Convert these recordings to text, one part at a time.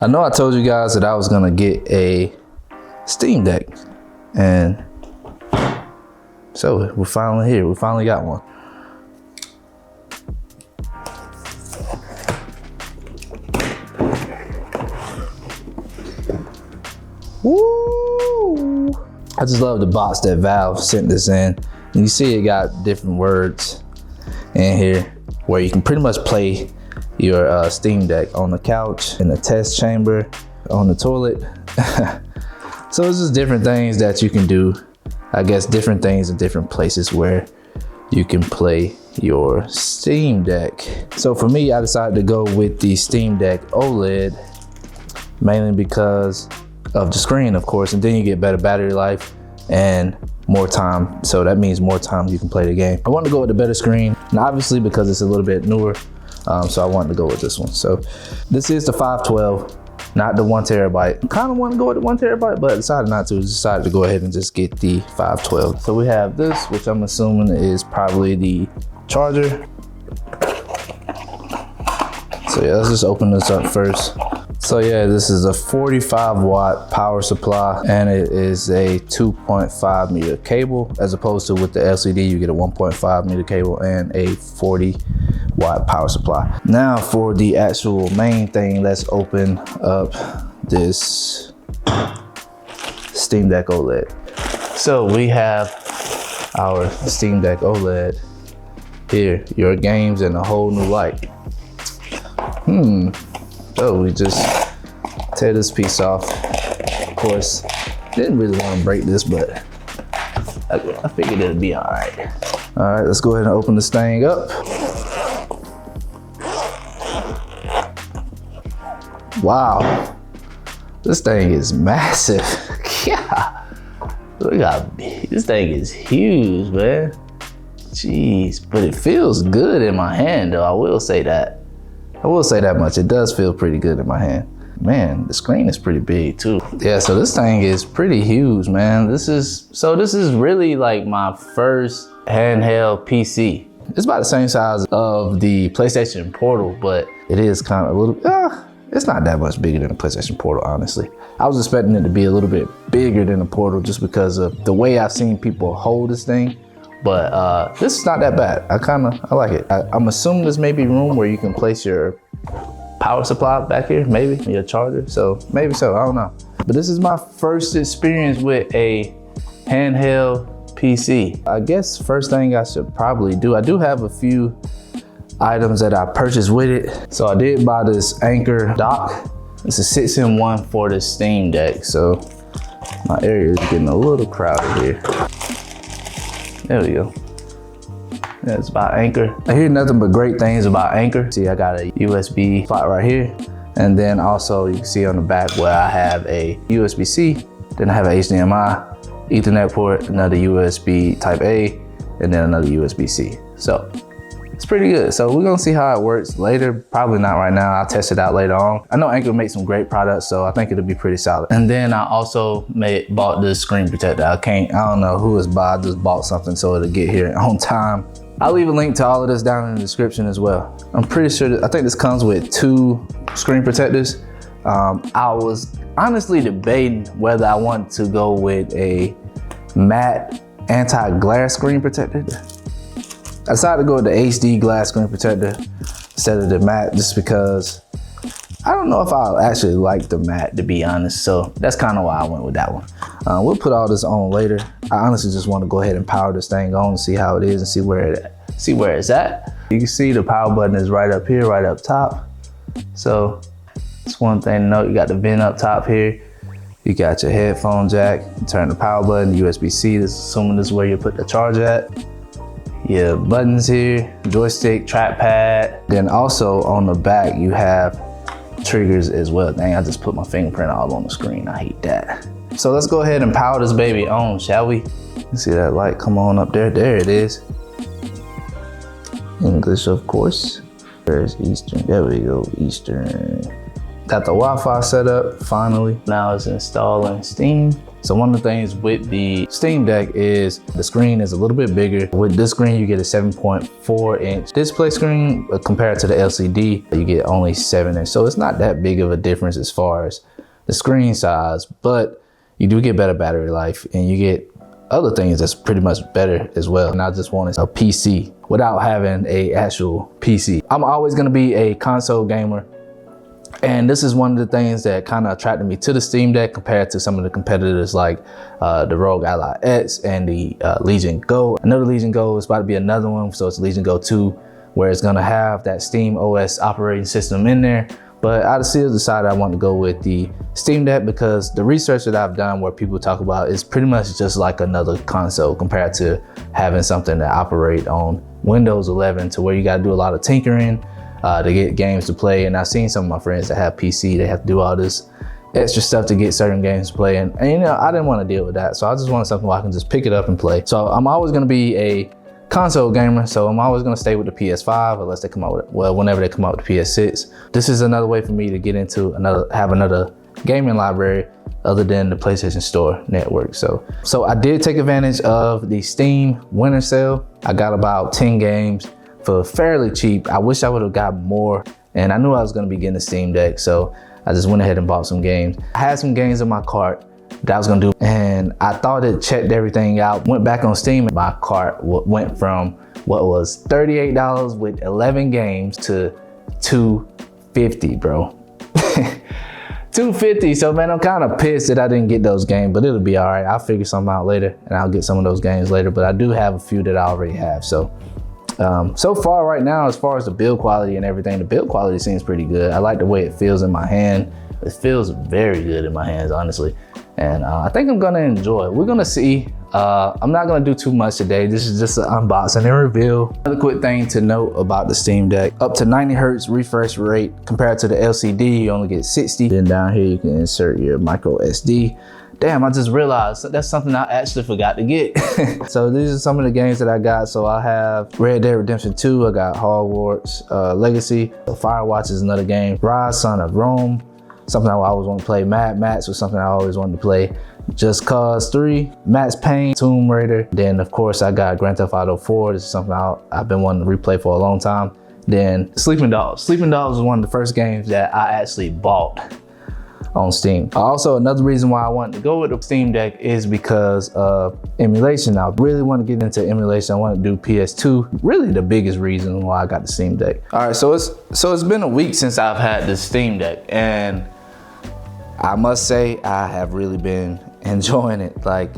I know I told you guys that I was gonna get a Steam Deck, and so we're finally here. We finally got one. Woo! I just love the box that Valve sent this in. And you see it got different words in here where you can pretty much play your Steam Deck on the couch, in the test chamber, on the toilet. So it's just different things that you can do. I guess different things in different places where you can play your Steam Deck. So for me, I decided to go with the Steam Deck OLED, mainly because of the screen, of course, and then you get better battery life and more time. So that means more time you can play the game. I wanted to go with a better screen, and obviously because it's a little bit newer, so I wanted to go with this one. So this is the 512, not the 1 terabyte. I kind of want to go with the 1 terabyte, but decided not to. Decided to go ahead and just get the 512. So we have this, which I'm assuming is probably the charger. So yeah, let's just open this up first. So yeah, this is a 45 watt power supply, and it is a 2.5 meter cable, as opposed to with the LCD, you get a 1.5 meter cable and a 40 watt power supply. Now for the actual main thing, let's open up this Steam Deck OLED. So we have our Steam Deck OLED here, your games in a whole new light. So we just tear this piece off. Of course, didn't really want to break this, but I figured it'd be all right. All right, let's go ahead and open this thing up. Wow, this thing is massive. Yeah, this thing is huge, man. Jeez, but it feels good in my hand, though. I will say that. I will say that much. It does feel pretty good in my hand. Man, the screen is pretty big too. Yeah, so this thing is pretty huge, man. This is really like my first handheld PC. It's about the same size of the PlayStation Portal, but it is kind of a little, it's not that much bigger than the PlayStation Portal, honestly. I was expecting it to be a little bit bigger than the Portal just because of the way I've seen people hold this thing. But this is not that bad. I like it. I'm assuming there's maybe room where you can place your power supply back here, maybe, your charger. So maybe so, I don't know. But this is my first experience with a handheld PC. I guess first thing I should probably do, I do have a few items that I purchased with it. So I did buy this Anchor dock. It's a 6-in-1 for the Steam Deck. So my area is getting a little crowded here. There we go. Yeah, it's about Anchor. I hear nothing but great things about Anchor. See, I got a USB slot right here. And then also you can see on the back where I have a USB-C, then I have an HDMI, Ethernet port, another USB type A, and then another USB-C. So it's pretty good. So we're gonna see how it works later. Probably not right now. I'll test it out later on. I know Anchor makes some great products, so I think it'll be pretty solid. And then I also bought this screen protector. I don't know who it's by. I just bought something so it'll get here on time. I'll leave a link to all of this down in the description as well. I'm pretty sure I think this comes with 2 screen protectors. I was honestly debating whether I wanted to go with a matte anti-glare screen protector. I decided to go with the HD glass screen protector instead of the matte, just because I don't know if I'll actually like the matte, to be honest. So that's kind of why I went with that one. We'll put all this on later. I honestly just want to go ahead and power this thing on and see how it is and see where it's at. You can see the power button is right up here, right up top. So it's one thing to note. You got the vent up top here. You got your headphone jack. You turn the power button, USB-C. Assuming this is where you put the charger at. Your buttons here, joystick, trackpad. Then also on the back, you have triggers as well. Dang, I just put my fingerprint all on the screen. I hate that. So let's go ahead and power this baby on, shall we? You see that light come on up there? There it is. English, of course. There's Eastern. There we go, Eastern. Got the Wi-Fi set up finally. Now it's installing Steam. So one of the things with the Steam Deck is the screen is a little bit bigger. With this screen, you get a 7.4 inch display screen, but compared to the LCD, you get only 7 inch. So it's not that big of a difference as far as the screen size, but you do get better battery life and you get other things that's pretty much better as well. And I just wanted a PC without having a actual PC. I'm always gonna be a console gamer. And this is one of the things that kind of attracted me to the Steam Deck compared to some of the competitors like the Rogue Ally X and the Legion Go. I know the Legion Go is about to be another one, so it's Legion Go 2, where it's gonna have that Steam OS operating system in there. But I still decided I want to go with the Steam Deck because the research that I've done where people talk about is pretty much just like another console compared to having something that operate on Windows 11 to where you gotta do a lot of tinkering to get games to play. And I've seen some of my friends that have PC, they have to do all this extra stuff to get certain games to play. And you know, I didn't want to deal with that. So I just wanted something where I can just pick it up and play. So I'm always gonna be a console gamer. So I'm always gonna stay with the PS5 unless they come out with, well, whenever they come out with the PS6. This is another way for me to get into have another gaming library other than the PlayStation Store network. So I did take advantage of the Steam winter sale. I got about 10 games for fairly cheap. I wish I would have got more, and I knew I was gonna be getting a Steam Deck, so I just went ahead and bought some games. I had some games in my cart that I was gonna do, and I thought it checked everything out. Went back on Steam, and my cart went from what was $38 with 11 games to $250, bro. $250, so man, I'm kind of pissed that I didn't get those games, but it'll be all right. I'll figure something out later, and I'll get some of those games later, but I do have a few that I already have, so. So far right now, as far as the build quality and everything, the build quality seems pretty good. I like the way it feels in my hand. It feels very good in my hands, honestly. And I think I'm gonna enjoy it. We're gonna see. I'm not gonna do too much today. This is just an unboxing and reveal. Another quick thing to note about the Steam Deck, up to 90 Hertz refresh rate. Compared to the LCD, you only get 60. Then down here, you can insert your micro SD. Damn, I just realized that's something I actually forgot to get. So these are some of the games that I got. So I have Red Dead Redemption 2, I got Hogwarts Legacy, Firewatch is another game, Rise, Son of Rome, something I always want to play, Mad Max was something I always wanted to play, Just Cause 3, Max Payne, Tomb Raider. Then of course I got Grand Theft Auto 4, this is something I've been wanting to replay for a long time. Then Sleeping Dogs. Sleeping Dogs was one of the first games that I actually bought on Steam. Also, another reason why I wanted to go with the Steam Deck is because of emulation. I really want to get into emulation. I want to do PS2. Really the biggest reason why I got the Steam Deck. All right, so it's been a week since I've had the Steam Deck, and I must say I have really been enjoying it. Like,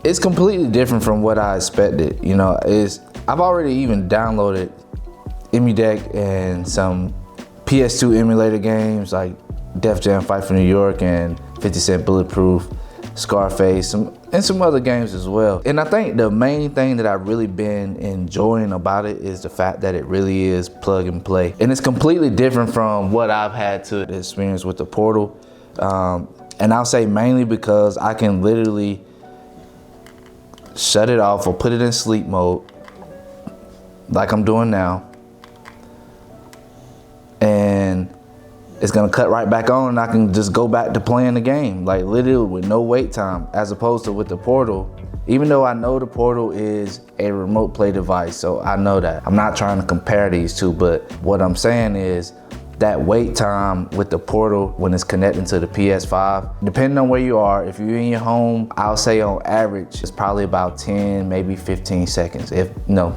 it's completely different from what I expected. You know, I've already even downloaded EmuDeck and some PS2 emulator games like Def Jam Fight for New York and 50 Cent Bulletproof, Scarface, and some other games as well. And I think the main thing that I've really been enjoying about it is the fact that it really is plug and play. And it's completely different from what I've had to experience with the Portal. And I'll say mainly because I can literally shut it off or put it in sleep mode like I'm doing now. And it's gonna cut right back on and I can just go back to playing the game, like literally with no wait time, as opposed to with the Portal. Even though I know the Portal is a remote play device, so I know that. I'm not trying to compare these two, but what I'm saying is that wait time with the Portal when it's connecting to the PS5, depending on where you are, if you're in your home, I'll say on average, it's probably about 10, maybe 15 seconds,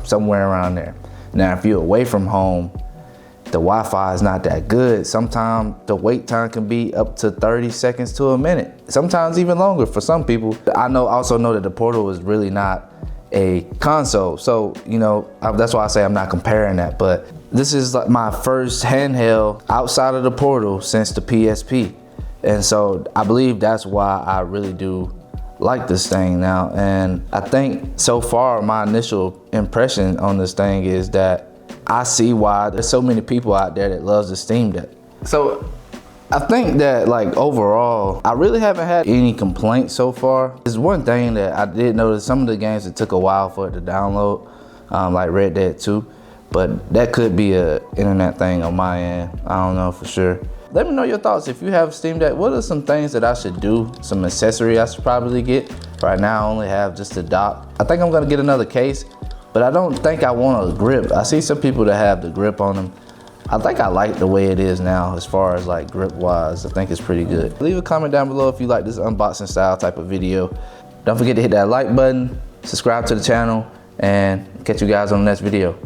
somewhere around there. Now, if you're away from home, the Wi-Fi is not that good. Sometimes the wait time can be up to 30 seconds to a minute. Sometimes even longer for some people. I also know that the Portal is really not a console. So, that's why I say I'm not comparing that. But this is like my first handheld outside of the Portal since the PSP. And so I believe that's why I really do like this thing now. And I think so far my initial impression on this thing is that I see why there's so many people out there that loves the Steam Deck. So I think that overall, I really haven't had any complaints so far. There's one thing that I did notice, some of the games that took a while for it to download, like Red Dead 2, but that could be a internet thing on my end. I don't know for sure. Let me know your thoughts. If you have Steam Deck, what are some things that I should do? Some accessory I should probably get. Right now I only have just a dock. I think I'm gonna get another case, but I don't think I want a grip. I see some people that have the grip on them. I think I like the way it is now as far as like grip wise. I think it's pretty good. Leave a comment down below if you like this unboxing style type of video. Don't forget to hit that like button, subscribe to the channel, and catch you guys on the next video.